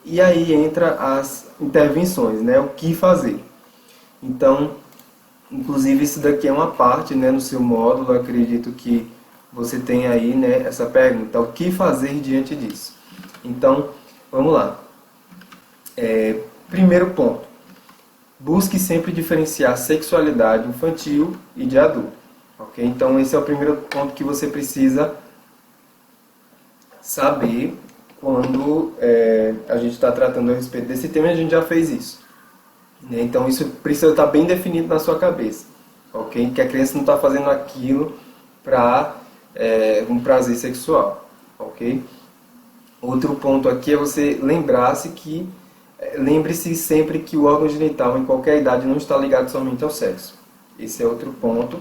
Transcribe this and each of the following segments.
E aí entra as intervenções, né? O que fazer. Então, inclusive isso daqui é uma parte, né, no seu módulo, eu acredito que você tem aí, né, essa pergunta, o que fazer diante disso? Então, vamos lá. Primeiro ponto, busque sempre diferenciar sexualidade infantil e de adulto. Ok? Então esse é o primeiro ponto que você precisa saber quando a gente está tratando a respeito desse tema, e a gente já fez isso. Né? Então isso precisa estar bem definido na sua cabeça. Ok? Que a criança não está fazendo aquilo para um prazer sexual. Ok? Outro ponto aqui é você lembre-se sempre que o órgão genital em qualquer idade não está ligado somente ao sexo. Esse é outro ponto.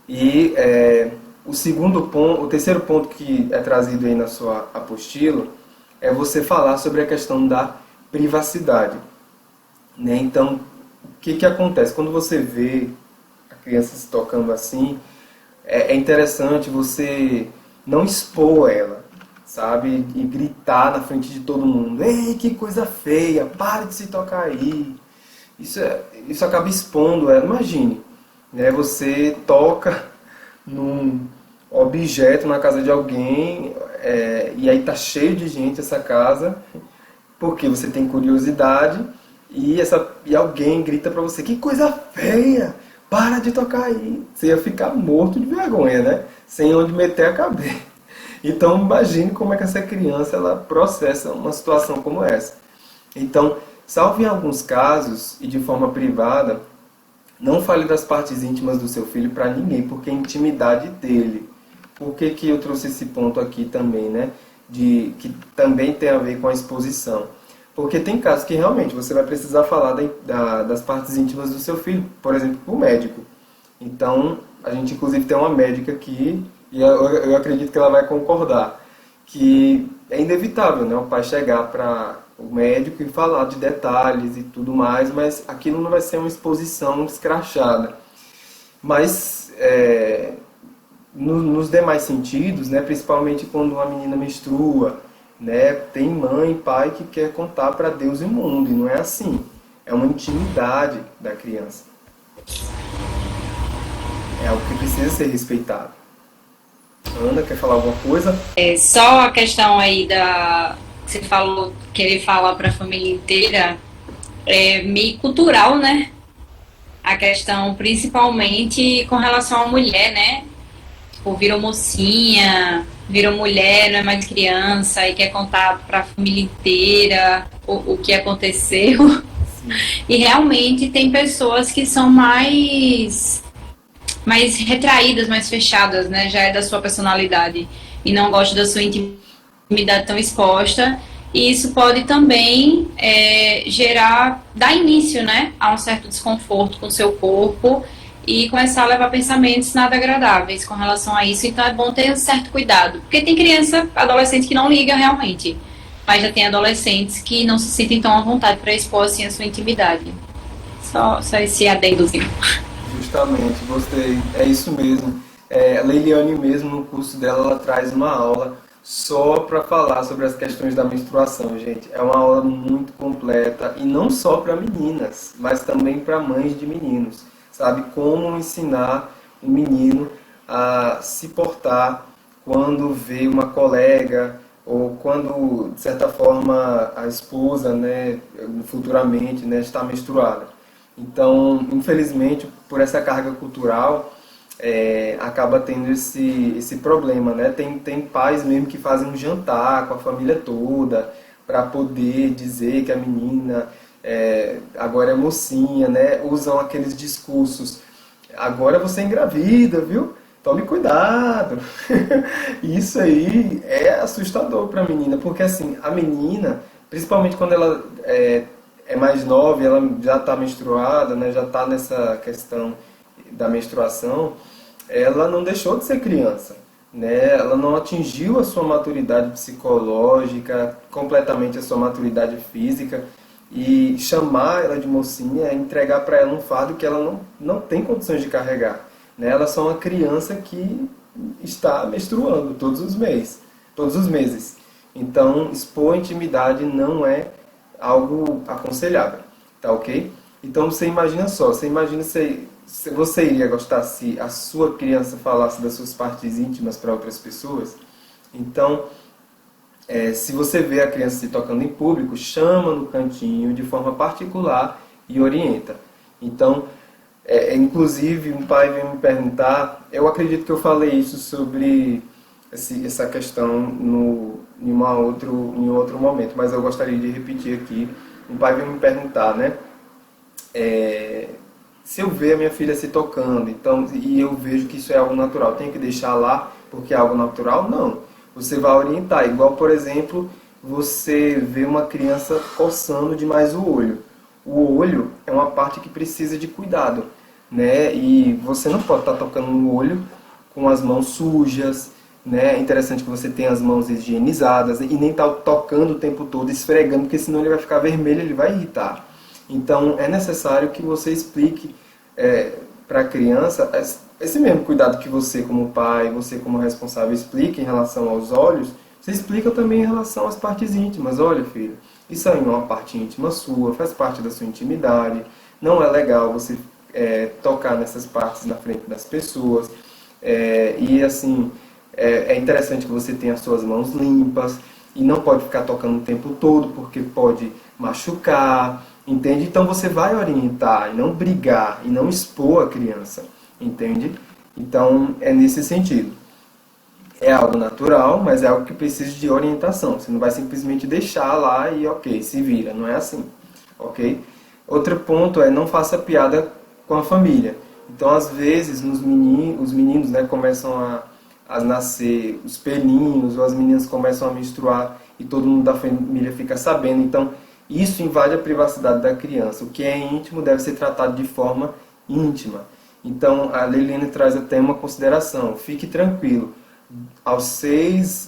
E o terceiro ponto que é trazido aí na sua apostila é você falar sobre a questão da privacidade. Né? Então, o que acontece? Quando você vê a criança se tocando assim, é interessante você não expor ela, sabe? E gritar na frente de todo mundo: ei, que coisa feia, pare de se tocar aí. Isso acaba expondo ela. Imagine, né? Você toca num objeto na casa de alguém, e aí tá cheio de gente essa casa, porque você tem curiosidade, e alguém grita pra você: que coisa feia, para de tocar aí. Você ia ficar morto de vergonha, né? Sem onde meter a cabeça. Então imagine como é que essa criança ela processa uma situação como essa. Então, salvo em alguns casos e de forma privada, não fale das partes íntimas do seu filho para ninguém, porque é intimidade dele. Por que eu trouxe esse ponto aqui também, né? Que também tem a ver com a exposição. Porque tem casos que realmente você vai precisar falar das partes íntimas do seu filho, por exemplo, para o médico. Então, a gente inclusive tem uma médica aqui, e eu acredito que ela vai concordar, que é inevitável, né, o pai chegar para o médico e falar de detalhes e tudo mais, mas aquilo não vai ser uma exposição escrachada. Mas, nos demais sentidos, né, principalmente quando uma menina menstrua, né, tem mãe e pai que quer contar para Deus e o mundo, e não é assim. É uma intimidade da criança. É algo que precisa ser respeitado. Ana, quer falar alguma coisa? Só a questão aí que você falou, querer falar para a família inteira, é meio cultural, né? A questão principalmente com relação à mulher, né? Tipo, virou mocinha, virou mulher, não é mais criança e quer contar para a família inteira o que aconteceu. Sim. E realmente tem pessoas que são mais retraídas, mais fechadas, né? Já é da sua personalidade e não gosta da sua intimidade tão exposta. E isso pode também dar início, né, a um certo desconforto com o seu corpo e começar a levar pensamentos nada agradáveis com relação a isso. Então é bom ter um certo cuidado, porque tem criança, adolescente que não liga realmente, mas já tem adolescentes que não se sentem tão à vontade para expor assim a sua intimidade. Só esse adendozinho. Justamente, gostei. É isso mesmo. A Leiliane mesmo, no curso dela, ela traz uma aula só para falar sobre as questões da menstruação, gente. É uma aula muito completa e não só para meninas, mas também para mães de meninos. Sabe como ensinar o menino a se portar quando vê uma colega ou quando, de certa forma, a esposa, né, futuramente, né, está menstruada. Então, infelizmente, por essa carga cultural, acaba tendo esse problema, né? Tem pais mesmo que fazem um jantar com a família toda para poder dizer que a menina agora é mocinha, né? Usam aqueles discursos: agora você é engravida, viu? Tome cuidado. Isso aí é assustador para a menina, porque assim, a menina, principalmente quando ela é mais nova, ela já está menstruada, né? Já está nessa questão da menstruação, ela não deixou de ser criança, né? Ela não atingiu a sua maturidade psicológica, completamente a sua maturidade física, e chamar ela de mocinha é entregar para ela um fardo que ela não tem condições de carregar, né? Ela é só uma criança que está menstruando todos os meses. Então, expor a intimidade não é algo aconselhável, tá ok? Então, você imagina só, você imagina se você iria gostar se a sua criança falasse das suas partes íntimas para outras pessoas? Então, se você vê a criança se tocando em público, chama no cantinho de forma particular e orienta. Então, inclusive, um pai veio me perguntar, eu acredito que eu falei isso sobre essa questão em outro momento, mas eu gostaria de repetir aqui. Um pai veio me perguntar, né? Se eu ver a minha filha se tocando, então, e eu vejo que isso é algo natural, tenho que deixar lá porque é algo natural? Não. Você vai orientar. Igual, por exemplo, você vê uma criança coçando demais o olho. O olho é uma parte que precisa de cuidado, né? E você não pode estar tocando no olho com as mãos sujas, né? É interessante que você tenha as mãos higienizadas e nem estar tocando o tempo todo, esfregando, porque senão ele vai ficar vermelho, ele vai irritar. Então, é necessário que você explique para a criança esse mesmo cuidado que você como pai, você como responsável explica em relação aos olhos, você explica também em relação às partes íntimas. Olha, filho, isso aí é uma parte íntima sua, faz parte da sua intimidade, não é legal você tocar nessas partes na frente das pessoas, e assim, é interessante que você tenha as suas mãos limpas, e não pode ficar tocando o tempo todo, porque pode machucar, entende? Então você vai orientar, e não brigar, e não expor a criança, entende? Então é nesse sentido. É algo natural, mas é algo que precisa de orientação. Você não vai simplesmente deixar lá e ok, se vira, não é assim, ok? Outro ponto é não faça piada com a família. Então às vezes os meninos, né, começam a nascer os pelinhos, ou as meninas começam a menstruar e todo mundo da família fica sabendo. Então isso invade a privacidade da criança. O que é íntimo deve ser tratado de forma íntima. Então a Leilene traz até uma consideração. Fique tranquilo.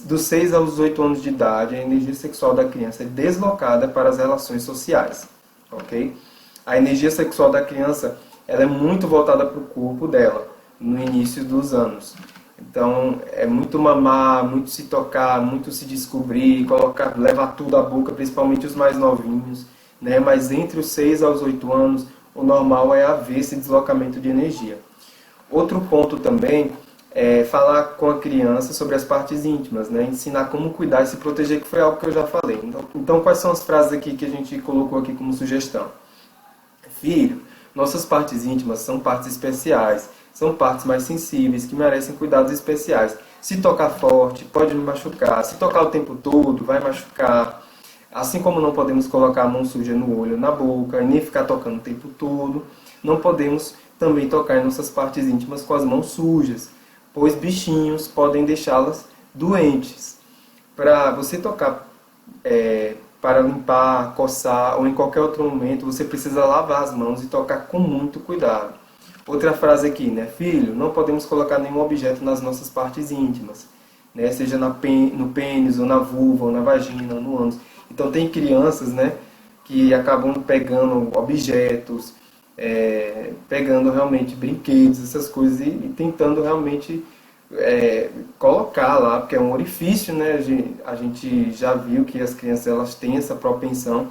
Dos 6 aos 8 anos de idade, a energia sexual da criança é deslocada para as relações sociais. Ok? A energia sexual da criança ela é muito voltada para o corpo dela, no início dos anos. Então, é muito mamar, muito se tocar, muito se descobrir, levar tudo à boca, principalmente os mais novinhos, né? Mas entre os 6 aos 8 anos, o normal é haver esse deslocamento de energia. Outro ponto também é falar com a criança sobre as partes íntimas, né? Ensinar como cuidar e se proteger, que foi algo que eu já falei. Então, quais são as frases aqui que a gente colocou aqui como sugestão? Filho, nossas partes íntimas são partes especiais, são partes mais sensíveis, que merecem cuidados especiais. Se tocar forte, pode me machucar. Se tocar o tempo todo, vai machucar. Assim como não podemos colocar a mão suja no olho, na boca, e nem ficar tocando o tempo todo, não podemos também tocar em nossas partes íntimas com as mãos sujas, pois bichinhos podem deixá-las doentes. Para você tocar, para limpar, coçar, ou em qualquer outro momento, você precisa lavar as mãos e tocar com muito cuidado. Outra frase aqui, né? Filho, não podemos colocar nenhum objeto nas nossas partes íntimas, né? Seja no pênis, ou na vulva, ou na vagina, ou no ânus. Então tem crianças, né, que acabam pegando objetos, pegando realmente brinquedos, essas coisas, e tentando realmente colocar lá, porque é um orifício, né? A gente já viu que as crianças elas têm essa propensão,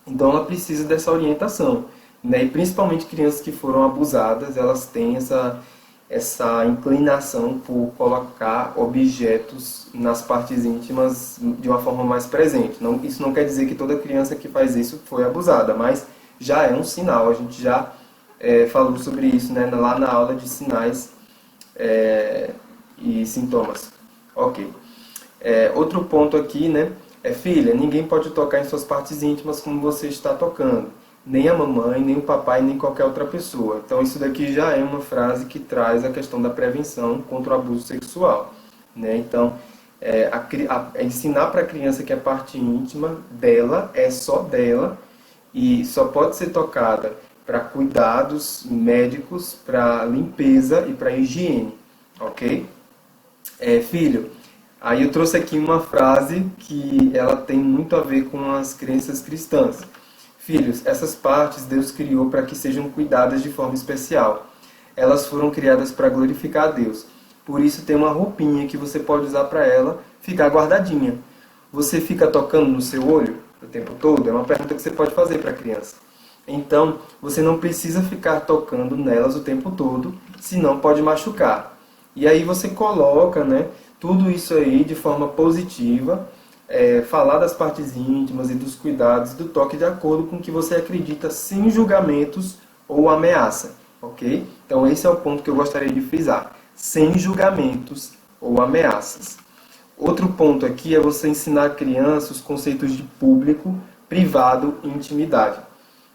então ela precisa dessa orientação. Né? E principalmente crianças que foram abusadas, elas têm essa inclinação por colocar objetos nas partes íntimas de uma forma mais presente. Isso não quer dizer que toda criança que faz isso foi abusada, mas já é um sinal. A gente já falou sobre isso, né, lá na aula de sinais e sintomas. Ok. Outro ponto aqui, né, filha, ninguém pode tocar em suas partes íntimas como você está tocando. Nem a mamãe, nem o papai, nem qualquer outra pessoa. Então isso daqui já é uma frase que traz a questão da prevenção contra o abuso sexual. Né? Então, ensinar para a criança que a parte íntima dela é só dela e só pode ser tocada para cuidados médicos, para limpeza e para higiene. Ok? Filho, aí eu trouxe aqui uma frase que ela tem muito a ver com as crenças cristãs. Filhos, essas partes Deus criou para que sejam cuidadas de forma especial. Elas foram criadas para glorificar a Deus. Por isso tem uma roupinha que você pode usar para ela ficar guardadinha. Você fica tocando no seu olho o tempo todo? É uma pergunta que você pode fazer para a criança. Então, você não precisa ficar tocando nelas o tempo todo, senão pode machucar. E aí você coloca, né, tudo isso aí de forma positiva, falar das partes íntimas e dos cuidados do toque de acordo com o que você acredita, sem julgamentos ou ameaça, ok? Então esse é o ponto que eu gostaria de frisar, sem julgamentos ou ameaças. Outro ponto aqui é você ensinar a criança os conceitos de público, privado e intimidade.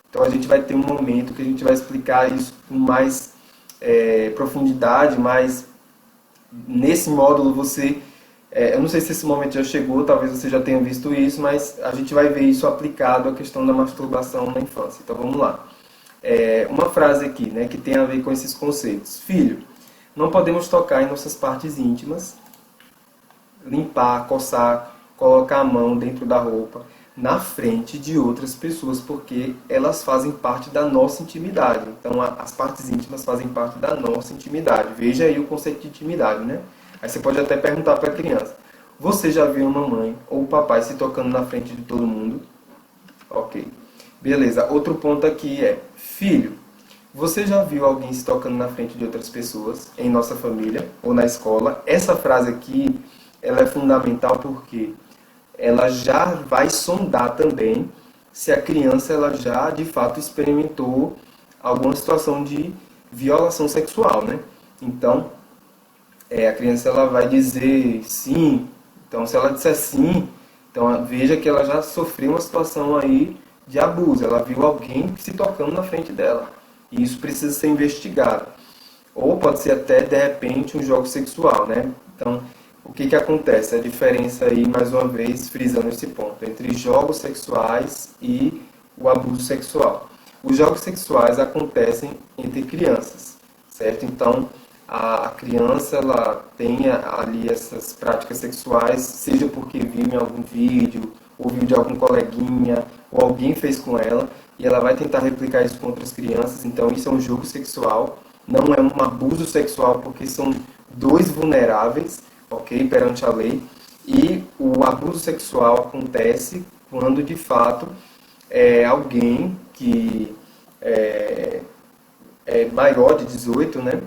Então a gente vai ter um momento que a gente vai explicar isso com mais profundidade, mas nesse módulo você... eu não sei se esse momento já chegou, talvez você já tenha visto isso, mas a gente vai ver isso aplicado à questão da masturbação na infância. Então vamos lá. Uma frase aqui, né, que tem a ver com esses conceitos. Filho, não podemos tocar em nossas partes íntimas, limpar, coçar, colocar a mão dentro da roupa, na frente de outras pessoas, porque elas fazem parte da nossa intimidade. Então as partes íntimas fazem parte da nossa intimidade. Veja aí o conceito de intimidade, né? Aí você pode até perguntar para a criança, você já viu a mamãe ou o papai se tocando na frente de todo mundo? Ok. Beleza. Outro ponto aqui é, filho, você já viu alguém se tocando na frente de outras pessoas em nossa família ou na escola? Essa frase aqui, ela é fundamental porque ela já vai sondar também se a criança ela já de fato experimentou alguma situação de violação sexual, né? Então, a criança ela vai dizer sim. Então, se ela disser sim, então veja que ela já sofreu uma situação aí de abuso. Ela viu alguém se tocando na frente dela. E isso precisa ser investigado. Ou pode ser até, de repente, um jogo sexual, né? Então, o que acontece? A diferença aí, mais uma vez, frisando esse ponto, entre jogos sexuais e o abuso sexual. Os jogos sexuais acontecem entre crianças, certo? Então, a criança ela tem ali essas práticas sexuais, seja porque viu em algum vídeo, ouviu de algum coleguinha, ou alguém fez com ela, e ela vai tentar replicar isso com outras crianças. Então isso é um jogo sexual, não é um abuso sexual, porque são dois vulneráveis, ok, perante a lei. E o abuso sexual acontece quando de fato alguém que é maior de 18, né?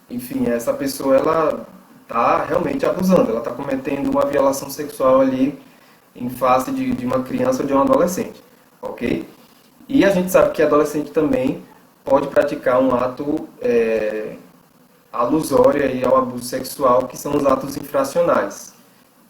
Enfim, essa pessoa ela está realmente abusando, ela está cometendo uma violação sexual ali em face de uma criança ou de um adolescente, ok? E a gente sabe que adolescente também pode praticar um ato alusório aí ao abuso sexual, que são os atos infracionais,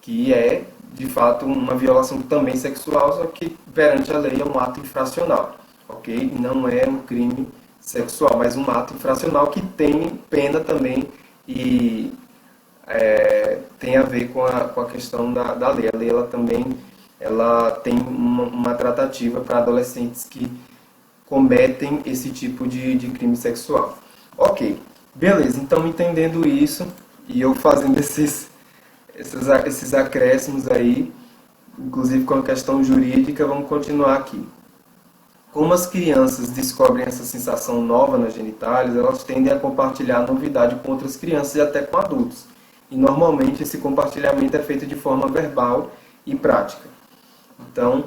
que é de fato uma violação também sexual, só que perante a lei é um ato infracional, ok? Não é um crime sexual, mas um ato infracional que tem pena também e tem a ver com a questão da lei. A lei ela também ela tem uma tratativa para adolescentes que cometem esse tipo de crime sexual. Ok, beleza, então entendendo isso e eu fazendo esses acréscimos aí, inclusive com a questão jurídica, vamos continuar aqui. Como as crianças descobrem essa sensação nova nas genitálias, elas tendem a compartilhar a novidade com outras crianças e até com adultos. E normalmente esse compartilhamento é feito de forma verbal e prática. Então,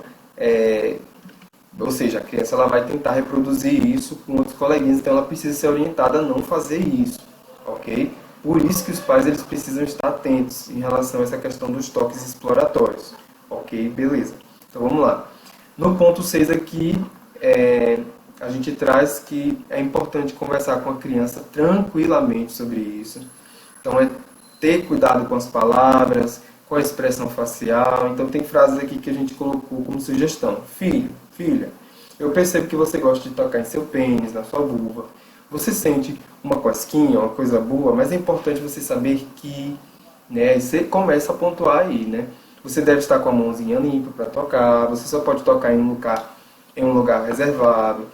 ou seja, a criança ela vai tentar reproduzir isso com outros coleguinhas, então ela precisa ser orientada a não fazer isso, ok? Por isso que os pais eles precisam estar atentos em relação a essa questão dos toques exploratórios, ok? Beleza. Então vamos lá. No ponto 6 aqui, a gente traz que é importante conversar com a criança tranquilamente sobre isso. Então ter cuidado com as palavras, com a expressão facial. Então tem frases aqui que a gente colocou como sugestão. Filho, filha, eu percebo que você gosta de tocar em seu pênis, na sua vulva. Você sente uma cosquinha, uma coisa boa, mas é importante você saber que, né, você começa a pontuar aí, né? Você deve estar com a mãozinha limpa para tocar, você só pode tocar em um lugar reservado,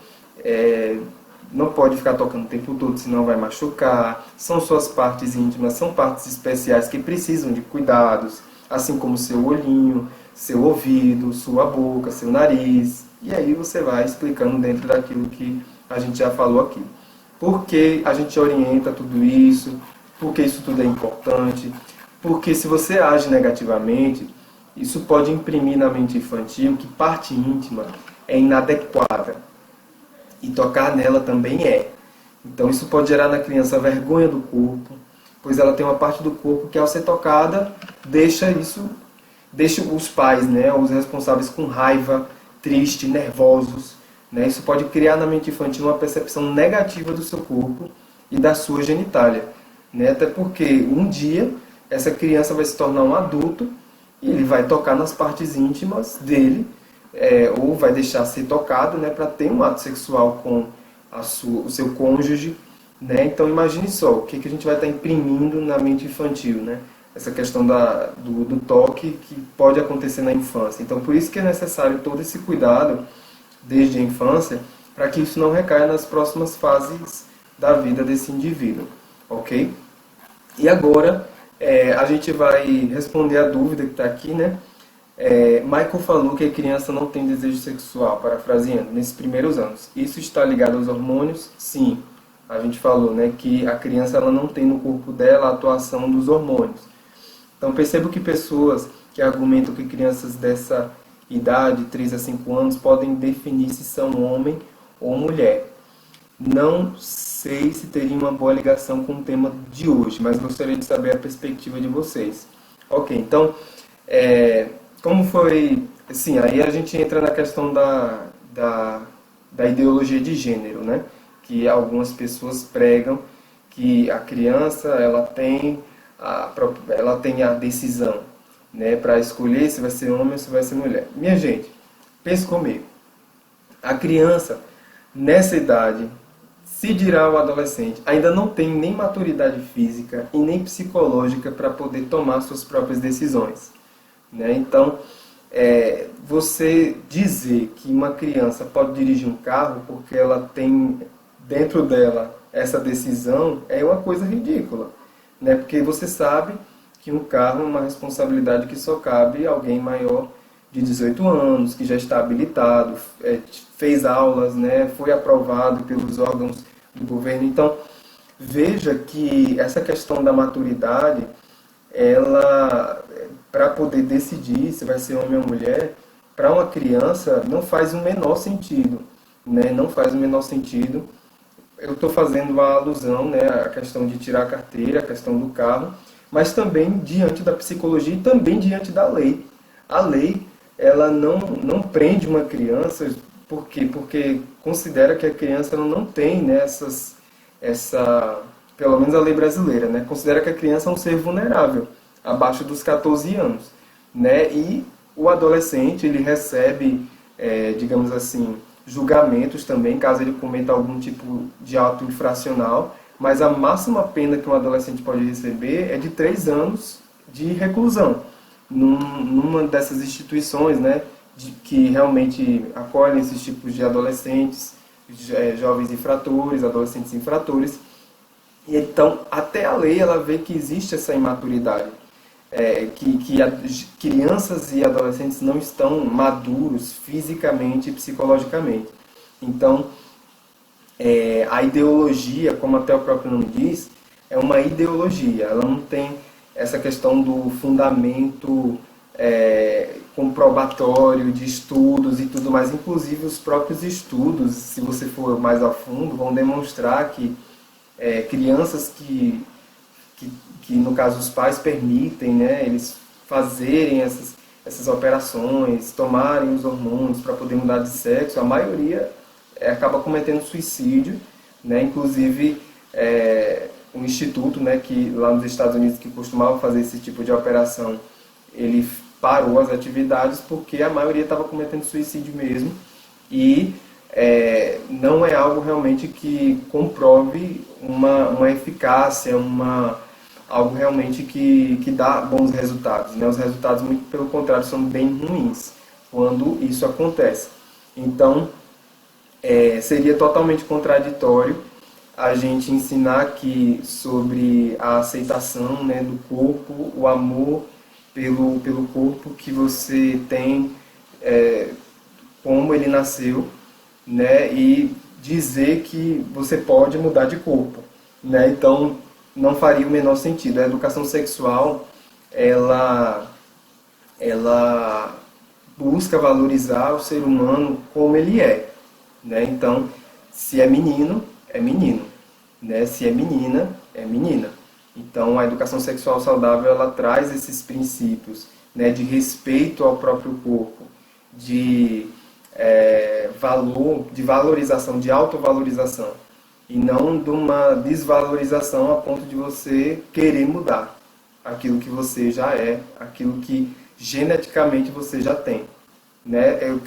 não pode ficar tocando o tempo todo, senão vai machucar. São suas partes íntimas, são partes especiais que precisam de cuidados, assim como seu olhinho, seu ouvido, sua boca, seu nariz. E aí você vai explicando dentro daquilo que a gente já falou aqui. Por que a gente orienta tudo isso? Por que isso tudo é importante? Porque se você age negativamente, isso pode imprimir na mente infantil que parte íntima é inadequada. E tocar nela também é. Então isso pode gerar na criança vergonha do corpo, pois ela tem uma parte do corpo que ao ser tocada deixa os pais, né, os responsáveis com raiva, triste, nervosos, né? Isso pode criar na mente infantil uma percepção negativa do seu corpo e da sua genitália, né? Até porque um dia essa criança vai se tornar um adulto e ele vai tocar nas partes íntimas dele, ou vai deixar ser tocado, né, para ter um ato sexual com o seu cônjuge, né? Então imagine só o que a gente vai estar imprimindo na mente infantil, né? Essa questão do toque que pode acontecer na infância. Então por isso que é necessário todo esse cuidado desde a infância, para que isso não recaia nas próximas fases da vida desse indivíduo, ok? E agora a gente vai responder a dúvida que está aqui, né? Michael falou que a criança não tem desejo sexual, parafraseando, nesses primeiros anos. Isso está ligado aos hormônios? Sim. A gente falou, né, que a criança ela não tem no corpo dela a atuação dos hormônios. Então percebo que pessoas que argumentam que crianças dessa idade, 3 a 5 anos, podem definir se são homem ou mulher. Não sei se teria uma boa ligação com o tema de hoje, mas gostaria de saber a perspectiva de vocês. Ok, então, como foi... Assim, aí a gente entra na questão da ideologia de gênero, né? Que algumas pessoas pregam que a criança ela tem a decisão, né, para escolher se vai ser homem ou se vai ser mulher. Minha gente, pense comigo. A criança, nessa idade, se dirá o adolescente, ainda não tem nem maturidade física e nem psicológica para poder tomar suas próprias decisões, né? Então, você dizer que uma criança pode dirigir um carro porque ela tem dentro dela essa decisão é uma coisa ridícula, né? Porque você sabe que um carro é uma responsabilidade que só cabe a alguém maior de 18 anos, que já está habilitado, fez aulas, né, foi aprovado pelos órgãos do governo. Então, veja que essa questão da maturidade, ela, para poder decidir se vai ser homem ou mulher, para uma criança não faz o menor sentido, né? Não faz o menor sentido. Eu estou fazendo uma alusão, né, à questão de tirar a carteira, a questão do carro, mas também diante da psicologia e também diante da lei. A lei, ela não prende uma criança, por quê? Porque considera que a criança não tem, né, pelo menos a lei brasileira, né, considera que a criança é um ser vulnerável, abaixo dos 14 anos, né, e o adolescente, ele recebe, digamos assim, julgamentos também, caso ele cometa algum tipo de ato infracional, mas a máxima pena que um adolescente pode receber é de 3 anos de reclusão, numa dessas instituições, né, que realmente acolhem esses tipos de adolescentes, jovens infratores, adolescentes infratores. E então, até a lei ela vê que existe essa imaturidade, que crianças e adolescentes não estão maduros fisicamente e psicologicamente. Então, a ideologia, como até o próprio nome diz, é uma ideologia. Ela não tem essa questão do fundamento comprobatório de estudos e tudo mais. Inclusive, os próprios estudos, se você for mais a fundo, vão demonstrar que crianças que no caso os pais permitem, né, eles fazerem essas operações, tomarem os hormônios para poder mudar de sexo, a maioria acaba cometendo suicídio, né? Inclusive um instituto, né, que lá nos Estados Unidos que costumava fazer esse tipo de operação, ele parou as atividades porque a maioria estava cometendo suicídio mesmo, e não é algo realmente que comprove uma eficácia, algo realmente que dá bons resultados, né? Os resultados, muito pelo contrário, são bem ruins quando isso acontece. Então, seria totalmente contraditório a gente ensinar aqui sobre a aceitação, né, do corpo, o amor pelo corpo que você tem, como ele nasceu, né, e dizer que você pode mudar de corpo, né? Então, não faria o menor sentido. A educação sexual, ela busca valorizar o ser humano como ele é, né? Então, se é menino, é menino, né? Se é menina, é menina. Então, a educação sexual saudável, ela traz esses princípios, né, de respeito ao próprio corpo, de valor, de valorização, de autovalorização, e não de uma desvalorização a ponto de você querer mudar aquilo que você já é, aquilo que geneticamente você já tem, né? Eu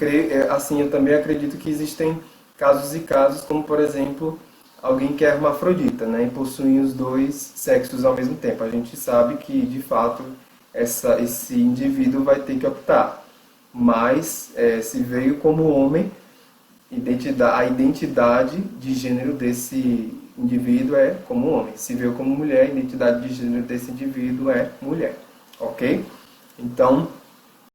também acredito que existem casos e casos, como por exemplo, alguém que é hermafrodita, né, e possui os dois sexos ao mesmo tempo. A gente sabe que, de fato, esse indivíduo vai ter que optar, mas se veio como homem, a identidade de gênero desse indivíduo é como homem. Se veio como mulher, a identidade de gênero desse indivíduo é mulher. Ok? Então,